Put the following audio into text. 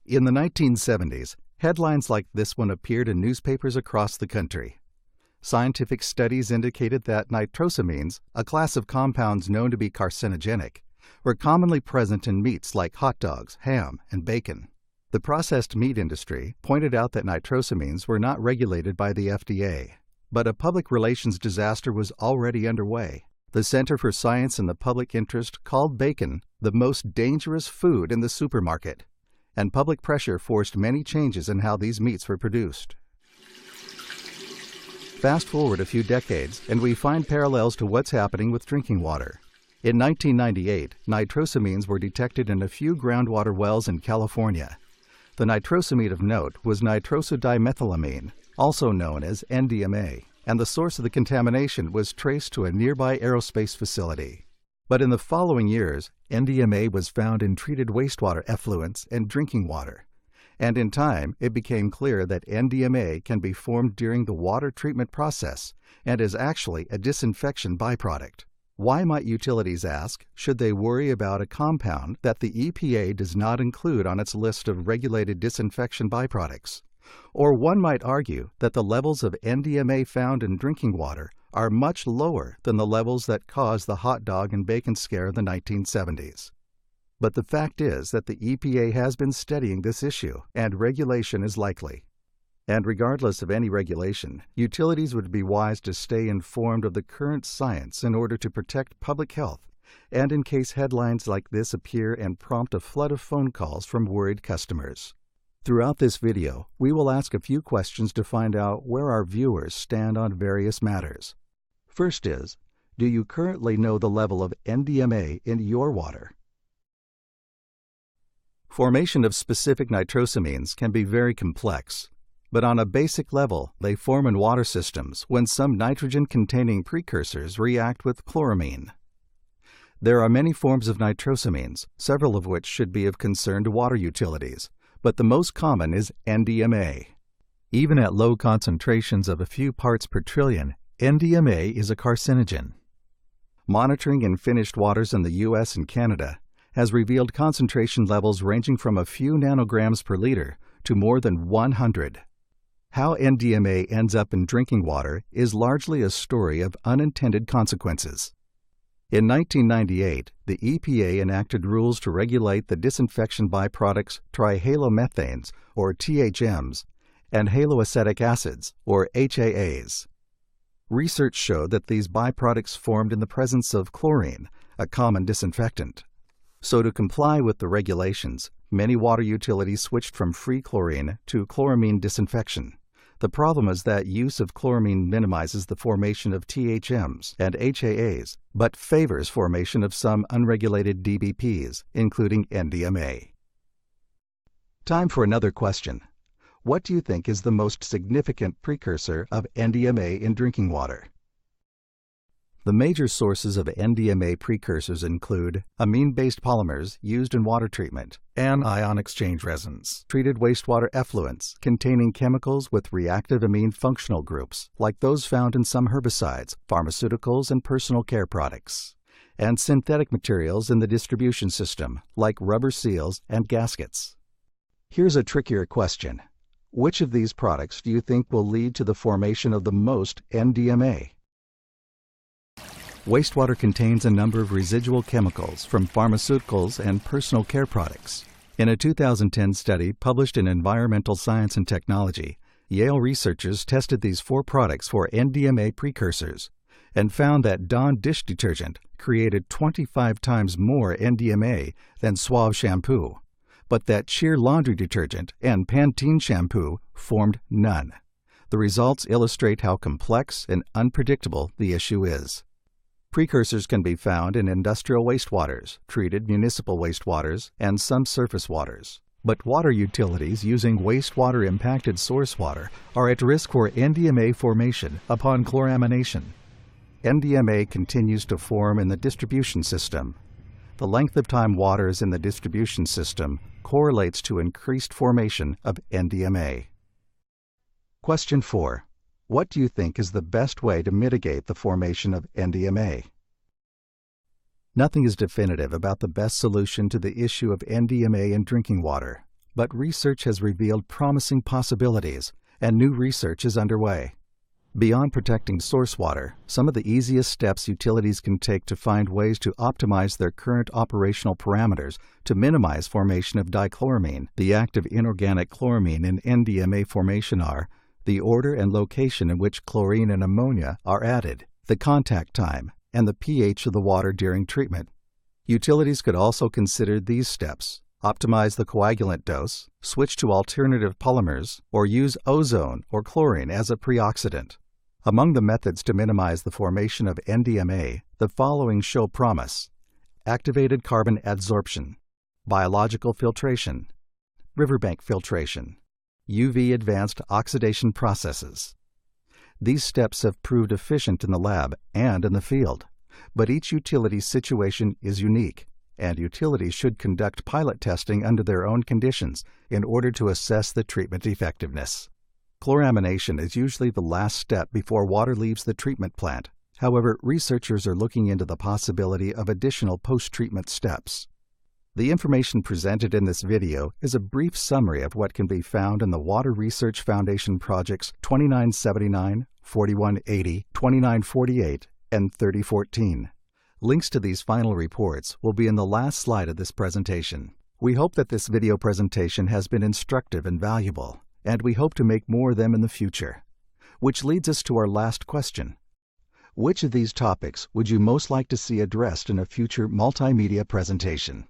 In the 1970s, headlines like this one appeared in newspapers across the country. Scientific studies indicated that nitrosamines, a class of compounds known to be carcinogenic, were commonly present in meats like hot dogs, ham, and bacon. The processed meat industry pointed out that nitrosamines were not regulated by the FDA, but a public relations disaster was already underway. The Center for Science and the Public Interest called bacon the most dangerous food in the supermarket, and public pressure forced many changes in how these meats were produced. Fast forward a few decades, and we find parallels to what's happening with drinking water. In 1998, nitrosamines were detected in a few groundwater wells in California. The nitrosamine of note was nitrosodimethylamine, also known as NDMA, and the source of the contamination was traced to a nearby aerospace facility. But in the following years, NDMA was found in treated wastewater effluents and drinking water. And in time, it became clear that NDMA can be formed during the water treatment process and is actually a disinfection byproduct. Why might utilities ask, should they worry about a compound that the EPA does not include on its list of regulated disinfection byproducts? Or one might argue that the levels of NDMA found in drinking water are much lower than the levels that caused the hot dog and bacon scare of the 1970s. But the fact is that the EPA has been studying this issue, and regulation is likely. And regardless of any regulation, utilities would be wise to stay informed of the current science in order to protect public health, and in case headlines like this appear and prompt a flood of phone calls from worried customers. Throughout this video, we will ask a few questions to find out where our viewers stand on various matters. First is, do you currently know the level of NDMA in your water? Formation of specific nitrosamines can be very complex. But on a basic level, they form in water systems when some nitrogen-containing precursors react with chloramine. There are many forms of nitrosamines, several of which should be of concern to water utilities, but the most common is NDMA. Even at low concentrations of a few parts per trillion, NDMA is a carcinogen. Monitoring in finished waters in the U.S. and Canada has revealed concentration levels ranging from a few nanograms per liter to more than 100. How NDMA ends up in drinking water is largely a story of unintended consequences. In 1998, the EPA enacted rules to regulate the disinfection byproducts trihalomethanes, or THMs, and haloacetic acids, or HAAs. Research showed that these byproducts formed in the presence of chlorine, a common disinfectant. So to comply with the regulations, many water utilities switched from free chlorine to chloramine disinfection. The problem is that use of chloramine minimizes the formation of THMs and HAAs, but favors formation of some unregulated DBPs, including NDMA. Time for another question. What do you think is the most significant precursor of NDMA in drinking water? The major sources of NDMA precursors include amine-based polymers used in water treatment, anion exchange resins, treated wastewater effluents containing chemicals with reactive amine functional groups, like those found in some herbicides, pharmaceuticals, and personal care products, and synthetic materials in the distribution system, like rubber seals and gaskets. Here's a trickier question. Which of these products do you think will lead to the formation of the most NDMA? Wastewater contains a number of residual chemicals from pharmaceuticals and personal care products. In a 2010 study published in Environmental Science and Technology, Yale researchers tested these 4 products for NDMA precursors and found that Dawn dish detergent created 25 times more NDMA than Suave shampoo, but that Cheer laundry detergent and Pantene shampoo formed none. The results illustrate how complex and unpredictable the issue is. Precursors can be found in industrial wastewaters, treated municipal wastewaters, and some surface waters. But water utilities using wastewater-impacted source water are at risk for NDMA formation upon chloramination. NDMA continues to form in the distribution system. The length of time water is in the distribution system correlates to increased formation of NDMA. Question 4. What do you think is the best way to mitigate the formation of NDMA? Nothing is definitive about the best solution to the issue of NDMA in drinking water, but research has revealed promising possibilities, and new research is underway. Beyond protecting source water, some of the easiest steps utilities can take to find ways to optimize their current operational parameters to minimize formation of dichloramine, the active inorganic chloramine in NDMA formation are the order and location in which chlorine and ammonia are added, the contact time, and the pH of the water during treatment. Utilities could also consider these steps: optimize the coagulant dose, switch to alternative polymers, or use ozone or chlorine as a preoxidant. Among the methods to minimize the formation of NDMA, the following show promise: activated carbon adsorption, biological filtration, riverbank filtration, UV advanced oxidation processes. These steps have proved efficient in the lab and in the field, but each utility's situation is unique, and utilities should conduct pilot testing under their own conditions in order to assess the treatment effectiveness. Chloramination is usually the last step before water leaves the treatment plant. However, researchers are looking into the possibility of additional post-treatment steps. The information presented in this video is a brief summary of what can be found in the Water Research Foundation projects 2979, 4180, 2948, and 3014. Links to these final reports will be in the last slide of this presentation. We hope that this video presentation has been instructive and valuable, and we hope to make more of them in the future. Which leads us to our last question. Which of these topics would you most like to see addressed in a future multimedia presentation?